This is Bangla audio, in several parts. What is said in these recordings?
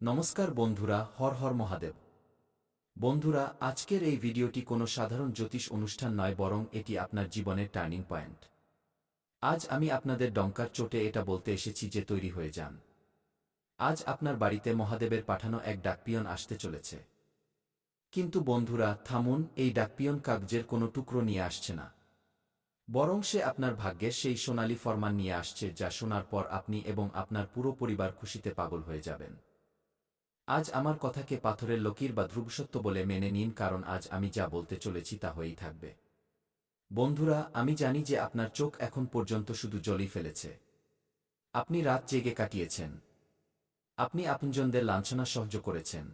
নমস্কার বন্ধুরা, হর হর মহাদেব। বন্ধুরা, আজকের এই ভিডিওটি কোনো সাধারণ জ্যোতিষ অনুষ্ঠান নয়, বরং এটি আপনার জীবনের টার্নিং পয়েন্ট। আজ আমি আপনাদের ডঙ্কার চোটে এটা বলতে এসেছি যে তৈরি হয়ে যান। আজ আপনার বাড়িতে মহাদেবের পাঠানো এক ডাকপিয়ন আসতে চলেছে। কিন্তু বন্ধুরা থামুন, এই ডাকপিয়ন কাগজের কোনো টুকরো নিয়ে আসছে না, বরং সে আপনার ভাগ্যের সেই সোনালী ফরমান নিয়ে আসছে, যা শোনার পর আপনি এবং আপনার পুরো পরিবার খুশিতে পাগল হয়ে যাবেন। আজ আমার কথাকে পাথরের লকির বা ধ্রুবসত্য বলে মেনে নিন, কারণ আজ আমি যা বলতে চলেছি তা হয়েই থাকবে। বন্ধুরা, আমি জানি যে আপনার চোখ এখন পর্যন্ত শুধু জলই ফেলেছে। আপনি রাত জেগে কাটিয়েছেন, আপনি আপনজনদের লাঞ্ছনা সহ্য করেছেন,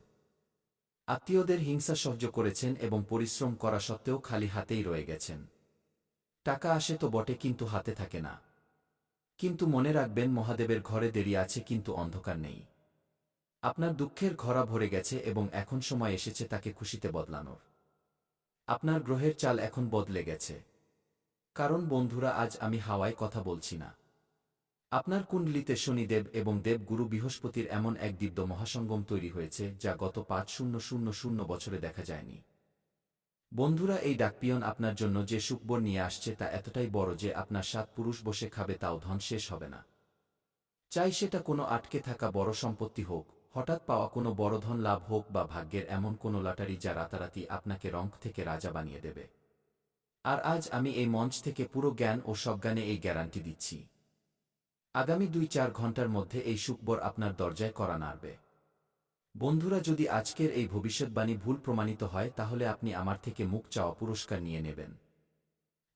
আত্মীয়দের হিংসা সহ্য করেছেন এবং পরিশ্রম করা সত্ত্বেও খালি হাতেই রয়ে গেছেন। টাকা আসে তো বটে, কিন্তু হাতে থাকে না। কিন্তু মনে রাখবেন, মহাদেবের ঘরে দেরি আছে, কিন্তু অন্ধকার নেই। আপনার দুঃখের ঘরা ভরে গেছে এবং এখন সময় এসেছে তাকে খুশিতে বদলানোর। আপনার গ্রহের চাল এখন বদলে গেছে। কারণ বন্ধুরা, আজ আমি হাওয়ায় কথা বলছি না। আপনার কুণ্ডলিতে শনিদেব এবং দেবগুরু বৃহস্পতির এমন এক দিব্য মহাসঙ্গম তৈরি হয়েছে, যা গত ৫,০০০ বছরে দেখা যায়নি। বন্ধুরা, এই ডাকপিয়ন আপনার জন্য যে সুখবর নিয়ে আসছে তা এতটাই বড় যে আপনার ৭ পুরুষ বসে খাবে তাও ধন শেষ হবে না। চাই সেটা কোনো আটকে থাকা বড় সম্পত্তি হোক, হঠাৎ পাওয়া কোনো বড় ধন লাভ হোক, বা ভাগ্যের এমন কোনো লটারি যা রাতারাতি আপনাকে রঙ্ক থেকে রাজা বানিয়ে দেবে। আর আজ আমি এই মঞ্চ থেকে পুরো জ্ঞান ও সজ্ঞানে এই গ্যারান্টি দিচ্ছি। আগামী ২-৪ ঘন্টার মধ্যে এই সুখবর আপনার দরজায় কড়া নাড়বে। বন্ধুরা, যদি আজকের এই ভবিষ্যৎবাণী ভুল প্রমাণিত হয়, তাহলে আপনি আমার থেকে মুখ চাওয়া পুরস্কার নিয়ে নেবেন।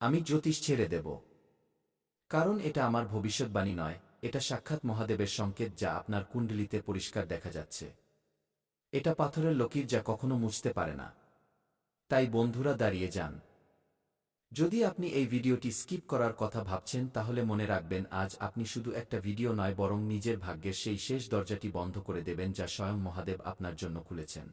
আমি জ্যোতিষ ছেড়ে দেব, কারণ এটা আমার ভবিষ্যৎবাণী নয়, এটা সাক্ষাৎ মহাদেবের সংকেত, যা আপনার কুণ্ডলিতে পরিষ্কার দেখা যাচ্ছে। এটা পাথরের লকির যা কখনো মুছতে পারে না। তাই বন্ধুরা, দাঁড়িয়ে যান। যদি আপনি এই ভিডিওটি স্কিপ করার কথা ভাবছেন, তাহলে মনে রাখবেন, আজ আপনি শুধু একটা ভিডিও নয়, বরং নিজের ভাগ্যের সেই শেষ দরজাটি বন্ধ করে দেবেন, যা স্বয়ং মহাদেব আপনার জন্য খুলেছেন।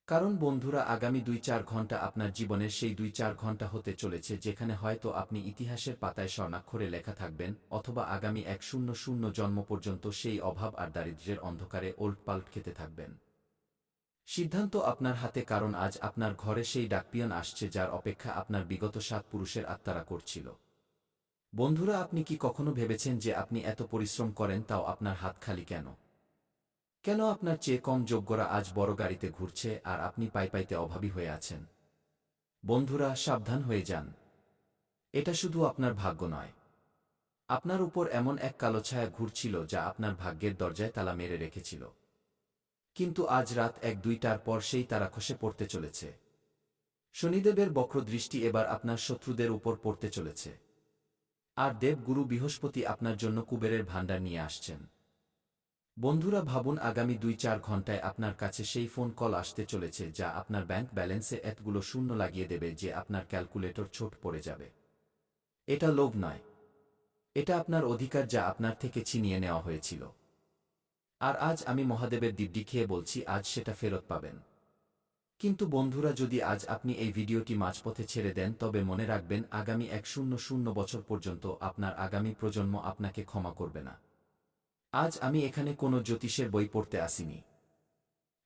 কারণ বন্ধুরা, আগামী ২-৪ ঘন্টা আপনার জীবনের সেই ২-৪ ঘন্টা হতে চলেছে যেখানে হয়তো আপনি ইতিহাসের পাতায় স্বর্ণাক্ষরে লেখা থাকবেন, অথবা আগামী ১০০ জন্ম পর্যন্ত সেই অভাব আর দারিদ্র্যের অন্ধকারে ওলটপালট খেতে থাকবেন। সিদ্ধান্ত আপনার হাতে, কারণ আজ আপনার ঘরে সেই ডাকপিয়ন আসছে যার অপেক্ষা আপনার বিগত ৭ পুরুষের আত্মারা করছিল। বন্ধুরা, আপনি কি কখনো ভেবেছেন যে আপনি এত পরিশ্রম করেন, তাও আপনার হাত খালি কেন? কেন আপনার চেয়ে কম যোগ্যরা আজ বড় গাড়িতে ঘুরছে আর আপনি পাইতে অভাবী হয়ে আছেন? বন্ধুরা, সাবধান হয়ে যান। এটা শুধু আপনার ভাগ্য নয়, আপনার উপর এমন এক কালো ছায়া ঘুরছিল যা আপনার ভাগ্যের দরজায় তালা মেরে রেখেছিল। কিন্তু আজ রাত ১-২টার পর সেই তারা খসে পড়তে চলেছে। শনিদেবের বক্রদৃষ্টি এবার আপনার শত্রুদের উপর পড়তে চলেছে। আর দেবগুরু বৃহস্পতি আপনার জন্য কুবেরের ভাণ্ডার নিয়ে আসছেন। বন্ধুরা, ভাবুন, আগামী ২-৪ ঘন্টায় আপনার কাছে সেই ফোন কল আসতে চলেছে যা আপনার ব্যাংক ব্যালেন্সে এতগুলো শূন্য লাগিয়ে দেবে যে আপনার ক্যালকুলেটর ছোট পড়ে যাবে। এটা লোভ নয়, এটা আপনার অধিকার যা আপনার থেকে ছিনিয়ে নেওয়া হয়েছিল। আর আজ আমি মহাদেবের দিব্যি খেয়ে বলছি, আজ সেটা ফেরত পাবেন। কিন্তু বন্ধুরা, যদি আজ আপনি এই ভিডিওটি মাঝপথে ছেড়ে দেন, তবে মনে রাখবেন, আগামী ১০০ বছর পর্যন্ত আপনার আগামী প্রজন্ম আপনাকে ক্ষমা করবে না। আজ আমি এখানে কোনো জ্যোতিষের বই পড়তে আসিনি,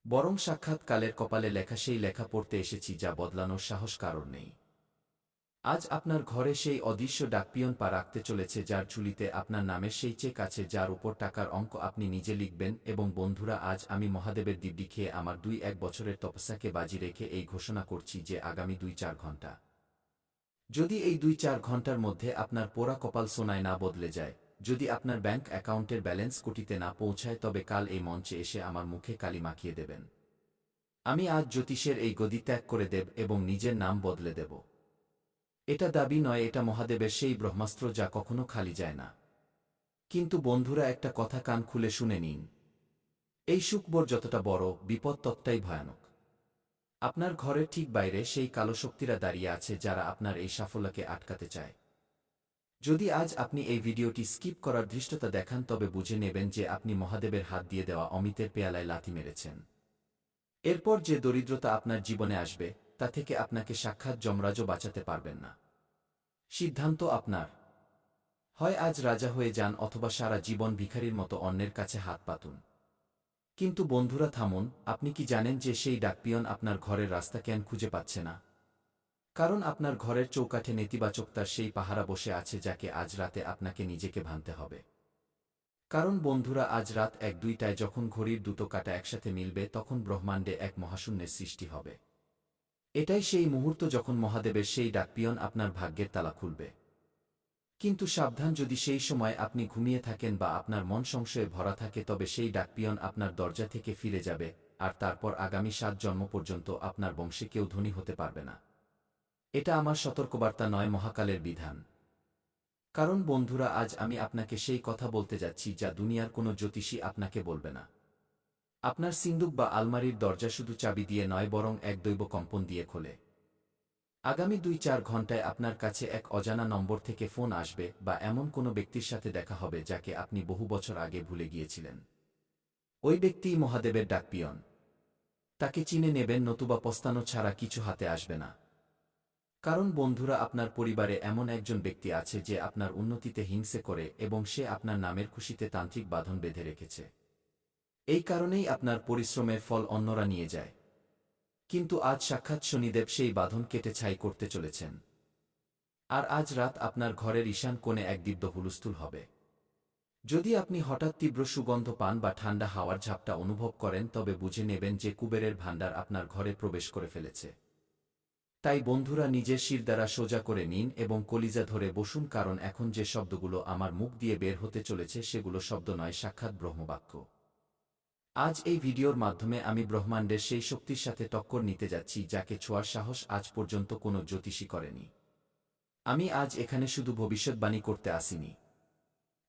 বরং সাক্ষাৎ কালের কপালে লেখা সেই লেখা পড়তে এসেছি যা বদলানোর সাহস কারোর নেই। আজ আপনার ঘরে সেই অদৃশ্য ডাকপিয়ন পা রাখতে চলেছে, যার ঝুলিতে আপনার নামের সেই চেক আছে, যার উপর টাকার অঙ্ক আপনি নিজে লিখবেন। এবং বন্ধুরা, আজ আমি মহাদেবের দিব্যি খেয়ে আমার ২-১ বছরের তপস্যাকে বাজি রেখে এই ঘোষণা করছি যে আগামী ২-৪ ঘন্টা, যদি এই ২-৪ ঘন্টার মধ্যে আপনার পোড়া কপাল সোনায় না বদলে যায়, যদি আপনার ব্যাংক অ্যাকাউন্টের ব্যালেন্স কোটিতে না পৌঁছায়, তবে কাল এই মঞ্চে এসে আমার মুখে কালি মাখিয়ে দেবেন। আমি আজ জ্যোতিষের এই গদি ত্যাগ করে দেব এবং নিজের নাম বদলে দেব। এটা দাবি নয়, এটা মহাদেবের সেই ব্রহ্মাস্ত্র যা কখনো খালি যায় না। কিন্তু বন্ধুরা, একটা কথা কান খুলে শুনে নিন। এই সুখবর যতটা বড়, বিপদ ততটাই ভয়ানক। আপনার ঘরের ঠিক বাইরে সেই কালো শক্তিরা দাঁড়িয়ে আছে, যারা আপনার এই সাফল্যকে আটকাতে চায়। যদি আজ আপনি এই ভিডিওটি স্কিপ করার ধৃষ্টতা দেখান, তবে বুঝে নেবেন যে আপনি মহাদেবের হাত দিয়ে দেওয়া অমিতের পেয়ালায় লাথি মেরেছেন। এরপর যে দরিদ্রতা আপনার জীবনে আসবে, তা থেকে আপনাকে সাক্ষাৎ যমরাজও বাঁচাতে পারবেন না। সিদ্ধান্ত আপনার। হয় আজ রাজা হয়ে যান, অথবা সারা জীবন ভিখারির মতো অন্যের কাছে হাত পাতুন। কিন্তু বন্ধুরা থামুন, আপনি কি জানেন যে সেই ডাকপিয়ন আপনার ঘরের রাস্তা কেন খুঁজে পাচ্ছে না? কারণ আপনার ঘরের চৌকাঠে নেতিবাচকতার সেই পাহারা বসে আছে যাকে আজ রাতে আপনাকে নিজেকে ভাঙতে হবে। কারণ বন্ধুরা, আজ রাত ১-২টায় যখন ঘড়ির দুটো কাঁটা একসাথে মিলবে তখন ব্রহ্মাণ্ডে এক মহাশূন্যের সৃষ্টি হবে। এটাই সেই মুহূর্ত যখন মহাদেবের সেই ডাকপিয়ন আপনার ভাগ্যের তালা খুলবে। কিন্তু সাবধান, যদি সেই সময় আপনি ঘুমিয়ে থাকেন বা আপনার মন সংশয়ে ভরা থাকে তবে সেই ডাকপিয়ন আপনার দরজা থেকে ফিরে যাবে, আর তারপর আগামী ৭ জন্ম পর্যন্ত আপনার বংশে কেউ ধনী হতে পারবে না। এটা আমার সতর্কবার্তা নয়, মহাকালের বিধান। কারণ বন্ধুরা, আজ আমি আপনাকে সেই কথা বলতে যাচ্ছি যা দুনিয়ার কোনো জ্যোতিষী আপনাকে বলবে না। আপনার সিন্দুক বা আলমারির দরজা শুধু চাবি দিয়ে নয়, বরং এক দৈব কম্পন দিয়ে খোলে। আগামী ২-৪ ঘণ্টায় আপনার কাছে এক অজানা নম্বর থেকে ফোন আসবে বা এমন কোনো ব্যক্তির সাথে দেখা হবে যাকে আপনি বহু বছর আগে ভুলে গিয়েছিলেন। ওই ব্যক্তিই মহাদেবের ডাকপিয়ন। তাকে চিনে নেবেন, নতুবা পস্তানো ছাড়া কিছু হাতে আসবে না। কারণ বন্ধুরা, আপনার পরিবারে এমন একজন ব্যক্তি আছে যে আপনার উন্নতিতে হিংসে করে এবং সে আপনার নামের খুশিতে তান্ত্রিক বাঁধন বেঁধে রেখেছে। এই কারণেই আপনার পরিশ্রমের ফল অন্যরা নিয়ে যায়। কিন্তু আজ সাক্ষাৎ শনিদেব সেই বাঁধন কেটে ছাই করতে চলেছেন। আর আজ রাত আপনার ঘরের ঈশান কোণে এক দিব্য হুলস্থুল হবে। যদি আপনি হঠাৎ তীব্র সুগন্ধ পান বা ঠান্ডা হাওয়ার ঝাপটা অনুভব করেন তবে বুঝে নেবেন যে কুবেরের ভাণ্ডার আপনার ঘরে প্রবেশ করে ফেলেছে। তাই বন্ধুরা, নিজের শিরদাঁড়া সোজা করে নিন এবং কলিজা ধরে বসুন, কারণ এখন যে শব্দগুলো আমার মুখ দিয়ে বের হতে চলেছে সেগুলো শব্দ নয়, সাক্ষাৎ ব্রহ্মবাক্য। আজ এই ভিডিওর মাধ্যমে আমি ব্রহ্মাণ্ডের সেই শক্তির সাথে টক্কর নিতে যাচ্ছি যাকে ছোঁয়ার সাহস আজ পর্যন্ত কোনো জ্যোতিষী করেনি। আমি আজ এখানে শুধু ভবিষ্যৎবাণী করতে আসিনি।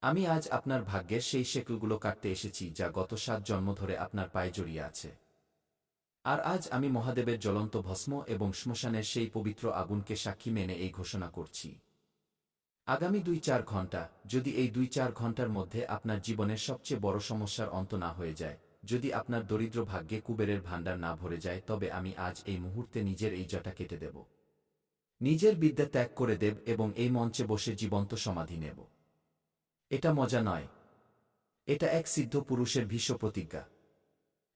আমি আজ আপনার ভাগ্যের সেই শেকলগুলো কাটতে এসেছি যা গত ৭ জন্ম ধরে আপনার পায়ে জড়িয়ে আছে। আর আজ আমি মহাদেবের জ্বলন্ত ভস্ম এবং শ্মশানের সেই পবিত্র আগুনকে সাক্ষী মেনে এই ঘোষণা করছি। আগামী ২-৪ ঘণ্টা, যদি এই ২-৪ ঘণ্টার মধ্যে আপনার জীবনের সবচেয়ে বড় সমস্যার অন্ত না হয়ে যায়, যদি আপনার দরিদ্র ভাগ্যে কুবেরের ভাণ্ডার না ভরে যায়, তবে আমি আজ এই মুহূর্তে নিজের এই জটা কেটে দেব। নিজের বিদ্যা ত্যাগ করে দেব এবং এই মঞ্চে বসে জীবন্ত সমাধি নেব। এটা মজা নয়, এটা এক সিদ্ধ পুরুষের ভীষ্ম প্রতিজ্ঞা।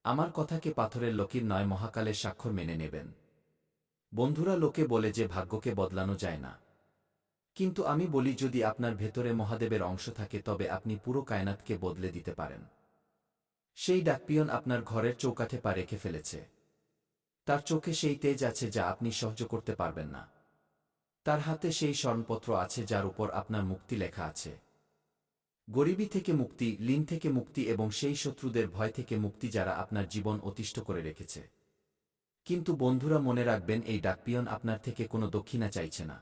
আমার কথাকে পাথরের লকির নয়, মহাকালের স্বাক্ষর মেনে নেবেন। বন্ধুরা, লোকে বলে যে ভাগ্যকে বদলানো যায় না। কিন্তু আমি বলি, যদি আপনার ভেতরে মহাদেবের অংশ থাকে তবে আপনি পুরো কায়নাতকে বদলে দিতে পারেন। সেই ডাকপিয়ন আপনার ঘরের চৌকাঠে পা রেখে ফেলেছে। তার চোখে সেই তেজ আছে যা আপনি সহ্য করতে পারবেন না। তার হাতে সেই স্মরণপত্র আছে যার উপর আপনার মুক্তি লেখা আছে। গরিবি থেকে মুক্তি, ঋণ থেকে মুক্তি এবং সেই শত্রুদের ভয় থেকে মুক্তি যারা আপনার জীবন অতিষ্ঠ করে রেখেছে। কিন্তু বন্ধুরা, মনে রাখবেন, এই ডাকপিয়ন আপনার থেকে কোনো দক্ষিণা চাইছে না।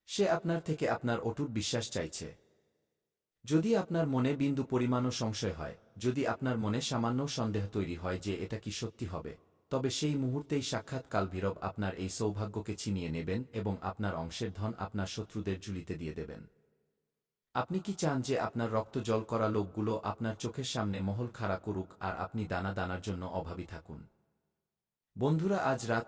সে আপনার থেকে আপনার অটুট বিশ্বাস চাইছে। যদি আপনার মনে বিন্দু পরিমাণও সংশয় হয়, যদি আপনার মনে সামান্য সন্দেহ তৈরি হয় যে এটা কি সত্যি হবে, তবে সেই মুহূর্তেই সাক্ষাৎ কালভৈরব আপনার এই সৌভাগ্যকে ছিনিয়ে নেবেন এবং আপনার অংশের ধন আপনার শত্রুদের ঝুলিতে দিয়ে দেবেন। আপনি কি চান যে আপনার রক্ত জল করা লোকগুলো আপনার চোখের সামনে মহল খাড়া করুক আর আপনি দানা দানার জন্য অভাবী থাকুন? বন্ধুরা, আজ রাত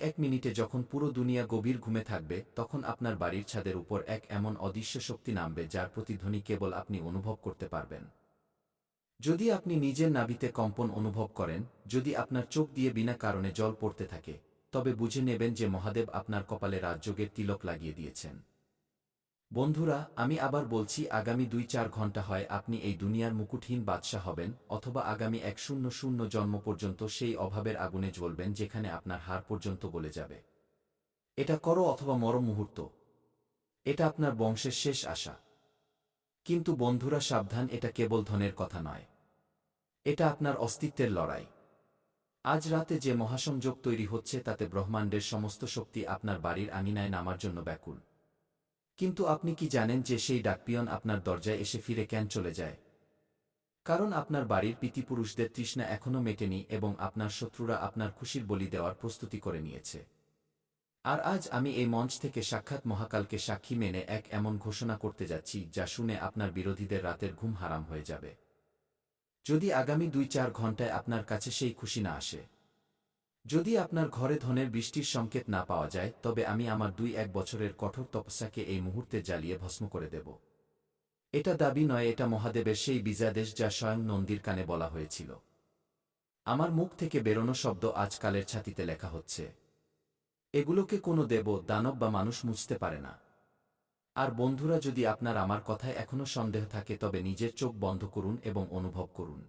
এক মিনিটে যখন পুরো দুনিয়া গভীর ঘুমে থাকবে, তখন আপনার বাড়ির ছাদের উপর এক এমন অদৃশ্য শক্তি নামবে যার প্রতিধ্বনি কেবল আপনি অনুভব করতে পারবেন। যদি আপনি নিজের নাভিতে কম্পন অনুভব করেন, যদি আপনার চোখ দিয়ে বিনা কারণে জল পড়তে থাকে, তবে বুঝে নেবেন যে মহাদেব আপনার কপালে রাজযোগের তিলক লাগিয়ে দিয়েছেন। বন্ধুরা, আমি আবার বলছি, আগামী ২-৪ ঘণ্টা হয় আপনি এই দুনিয়ার মুকুটহীন বাদশা হবেন, অথবা আগামী ১০০ জন্ম পর্যন্ত সেই অভাবের আগুনে জ্বলবেন যেখানে আপনার হাড় পর্যন্ত গলে যাবে। এটা করো অথবা মরো মুহূর্ত। এটা আপনার বংশের শেষ আশা। কিন্তু বন্ধুরা, সাবধান, এটা কেবল ধনের কথা নয়। এটা আপনার অস্তিত্বের লড়াই। আজ রাতে যে মহাসংযোগ তৈরি হচ্ছে তাতে ব্রহ্মাণ্ডের সমস্ত শক্তি আপনার বাড়ির আঙিনায় নামার জন্য ব্যাকুল। কিন্তু আপনি কি জানেন যে সেই ডাকপিয়ন আপনার দরজায় এসে ফিরে কেন চলে যায়? কারণ আপনার বাড়ির পিতৃপুরুষদের তৃষ্ণা এখনও মেটেনি এবং আপনার শত্রুরা আপনার খুশির বলি দেওয়ার প্রস্তুতি করে নিয়েছে। আর আজ আমি এই মঞ্চ থেকে সাক্ষাৎ মহাকালকে সাক্ষী মেনে এক এমন ঘোষণা করতে যাচ্ছি যা শুনে আপনার বিরোধীদের রাতের ঘুম হারাম হয়ে যাবে। যদি আগামী ২-৪ ঘণ্টায় আপনার কাছে সেই খুশি না আসে, যদি আপনার ঘরে ধনের বৃষ্টির সংকেত না পাওয়া যায়, তবে আমি আমার ২-১ বছরের কঠোর তপস্যাকে এই মুহূর্তে জ্বালিয়ে ভস্ম করে দেব। এটা দাবি নয়, এটা মহাদেবের সেই বীজাদেশ যা স্বয়ং নন্দীর কানে বলা হয়েছিল। আমার মুখ থেকে বেরোনো শব্দ আজকালের ছাতিতে লেখা হচ্ছে। এগুলোকে কোনো দেব, দানব বা মানুষ মুছতে পারে না। আর বন্ধুরা, যদি আপনার আমার কথায় এখনো সন্দেহ থাকে তবে নিজের চোখ বন্ধ করুন এবং অনুভব করুন।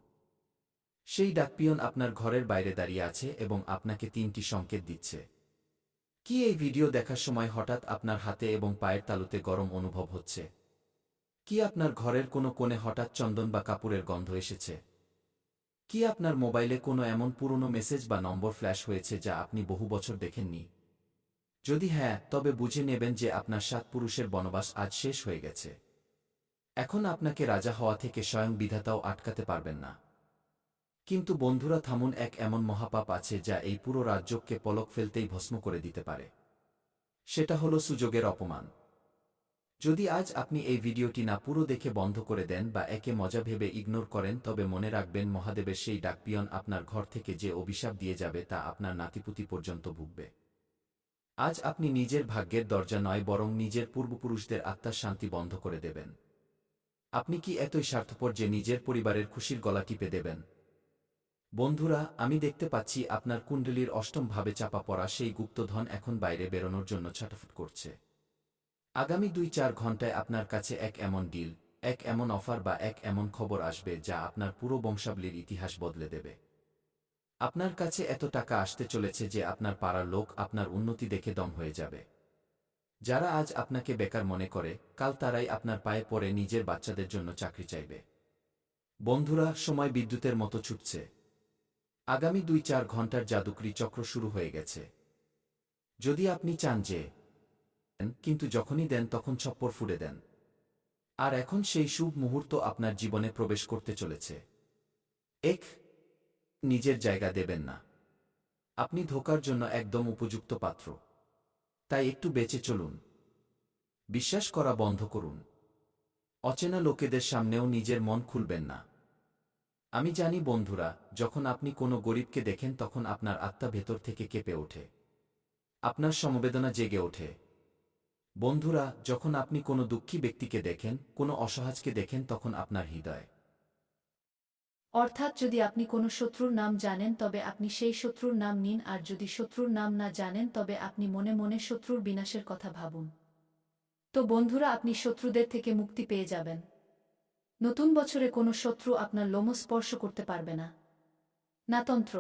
সেই ডাকপিয়ন আপনার ঘরের বাইরে দাঁড়িয়ে আছে এবং আপনাকে 3টি সংকেত দিচ্ছে। কি এই ভিডিও দেখার সময় হঠাৎ আপনার হাতে এবং পায়ের তালুতে গরম অনুভব হচ্ছে? কি আপনার ঘরের কোনো কোণে হঠাৎ চন্দন বা কাপড়ের গন্ধ এসেছে? কি আপনার মোবাইলে কোনো এমন পুরনো মেসেজ বা নম্বর ফ্ল্যাশ হয়েছে যা আপনি বহু বছর দেখেননি? যদি হ্যাঁ, তবে বুঝে নেবেন যে আপনার 7 পুরুষের বনবাস আজ শেষ হয়ে গেছে। এখন আপনাকে রাজা হওয়া থেকে স্বয়ং বিধাতাও আটকাতে পারবেন না। কিন্তু বন্ধুরা, থামুন, এক এমন মহাপাপ আছে যা এই পুরো রাজ্যকে পলক ফেলতেই ভস্ম করে দিতে পারে। সেটা হলো সুযোগের অপমান। যদি আজ আপনি এই ভিডিওটি না পুরো দেখে বন্ধ করে দেন বা একে মজা ভেবে ইগনোর করেন, তবে মনে রাখবেন মহাদেবের সেই ডাকপিয়ন আপনার ঘর থেকে যে অভিশাপ দিয়ে যাবে তা আপনার নাতিপুতি পর্যন্ত ভুগবে। আজ আপনি নিজের ভাগ্যের দরজা নয় বরং নিজের পূর্বপুরুষদের আত্মার শান্তি বন্ধ করে দেবেন। আপনি কি এতই স্বার্থপর যে নিজের পরিবারের খুশির গলা টিপে দেবেন? বন্ধুরা, আমি দেখতে পাচ্ছি আপনার কুণ্ডলীর অষ্টম ভাবে চাপা পড়া সেই গুপ্তধন এখন বাইরে বেরোনোর জন্য ছটফট করছে। আগামী 2-4 ঘন্টায় আপনার কাছে এক এমন ডিল, এক এমন অফার বা এক এমন খবর আসবে যা আপনার পুরো বংশাবলীর ইতিহাস বদলে দেবে। আপনার কাছে এত টাকা আসতে চলেছে যে আপনার পাড়ার লোক আপনার উন্নতি দেখে দম হয়ে যাবে। যারা আজ আপনাকে বেকার মনে করে, কাল তারাই আপনার পায়ে পড়ে নিজের বাচ্চাদের জন্য চাকরি চাইবে। বন্ধুরা, সময় বিদ্যুতের মতো ছুটছে। আগামী 2-4 ঘন্টার জাদুকরি চক্র শুরু হয়ে গেছে। যদি আপনি চান যে কিন্তু যখনই দেন তখন ছপ্পর ফুঁড়ে দেন। আর এখন সেই শুভ মুহূর্ত আপনার জীবনে প্রবেশ করতে চলেছে। এক, নিজের জায়গা দেবেন না। আপনি ধোঁকার জন্য একদম উপযুক্ত পাত্র। তাই একটু বেঁচে চলুন। বিশ্বাস করা বন্ধ করুন। অচেনা লোকেদের সামনেও নিজের মন খুলবেন না। আমি জানি বন্ধুরা, যখন আপনি কোনো গরিবকে দেখেন তখন আপনার আত্মা ভেতর থেকে কেঁপে ওঠে। আপনার সমবেদনা জেগে ওঠে। বন্ধুরা, যখন আপনি কোনো দুঃখী ব্যক্তিকে দেখেন, কোনো অসহায়কে দেখেন, তখন আপনার হৃদয়। অর্থাৎ যদি আপনি কোনো শত্রুর নাম জানেন তবে আপনি সেই শত্রুর নাম নিন, আর যদি শত্রুর নাম না জানেন তবে আপনি মনে মনে শত্রুর বিনাশের কথা ভাবুন। তো বন্ধুরা, আপনি শত্রুদের থেকে মুক্তি পেয়ে যাবেন। নতুন বছরে কোনো শত্রু আপনার লোম স্পর্শ করতে পারবে না। না তন্ত্র,